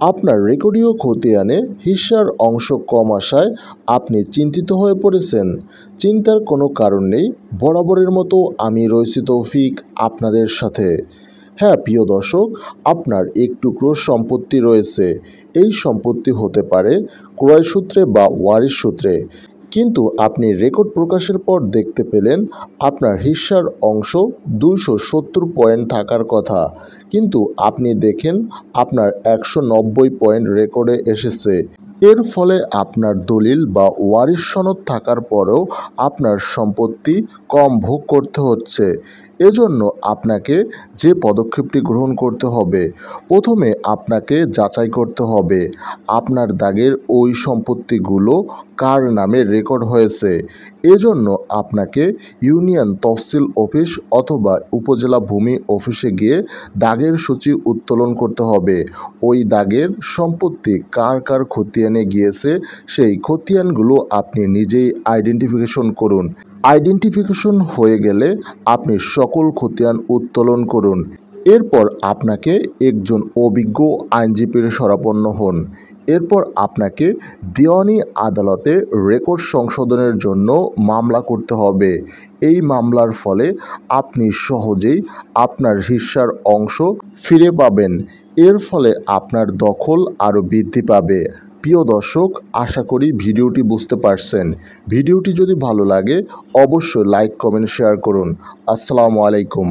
আপনার রেকর্ডীয় খতিয়ানে হিস্যার অংশ কম আসায় আপনি চিন্তিত হয়ে পড়েছেন। চিন্তার কোনো কারণ নেই, বরাবরের মতো আমি রয়েছি তৌফিক আপনাদের সাথে। হ্যাঁ প্রিয় দর্শক, আপনার এক টুকরো সম্পত্তি রয়েছে। এই সম্পত্তি হতে পারে ক্রয়সূত্রে বা ওয়ারিশ সূত্রে, কিন্তু আপনি রেকর্ড প্রকাশের পর দেখতে পেলেন আপনার হিস্যার অংশ 270 পয়েন্ট থাকার কথা, কিন্তু আপনি দেখেন আপনার 190 পয়েন্ট রেকর্ডে এসেছে। এর ফলে আপনার দলিল বা ওয়ারিশ সনদ থাকার পরেও আপনার সম্পত্তি কম ভোগ করতে হচ্ছে। এজন্য আপনাকে যে পদক্ষেপটি গ্রহণ করতে হবে, প্রথমে আপনাকে যাচাই করতে হবে আপনার দাগের ওই সম্পত্তিগুলো কার নামে রেকর্ড হয়েছে। এজন্য আপনাকে ইউনিয়ন তহসিল অফিস অথবা উপজেলা ভূমি অফিসে গিয়ে দাগের সূচি উত্তোলন করতে হবে। ওই দাগের সম্পত্তি কার কার খতিয়ানে গিয়েছে সেই খতিয়ানগুলো আপনি নিজেই আইডেন্টিফিকেশন করুন। আইডেন্টিফিকেশন হয়ে গেলে আপনি সকল খতিয়ান উত্তোলন করুন। এরপর আপনাকে একজন অভিজ্ঞ আইনজীবীর শরণাপন্ন হন। এরপর আপনাকে দেওয়ানি আদালতে রেকর্ড সংশোধনের জন্য মামলা করতে হবে। এই মামলার ফলে আপনি সহজেই আপনার হিস্যার অংশ ফিরে পাবেন। এর ফলে আপনার দখল আরও বৃদ্ধি পাবে। প্রিয় দর্শক, আশা করি ভিডিওটি বুঝতে পারছেন। ভিডিওটি যদি ভালো লাগে অবশ্যই লাইক, কমেন্ট, শেয়ার করুন। আসসালামু আলাইকুম।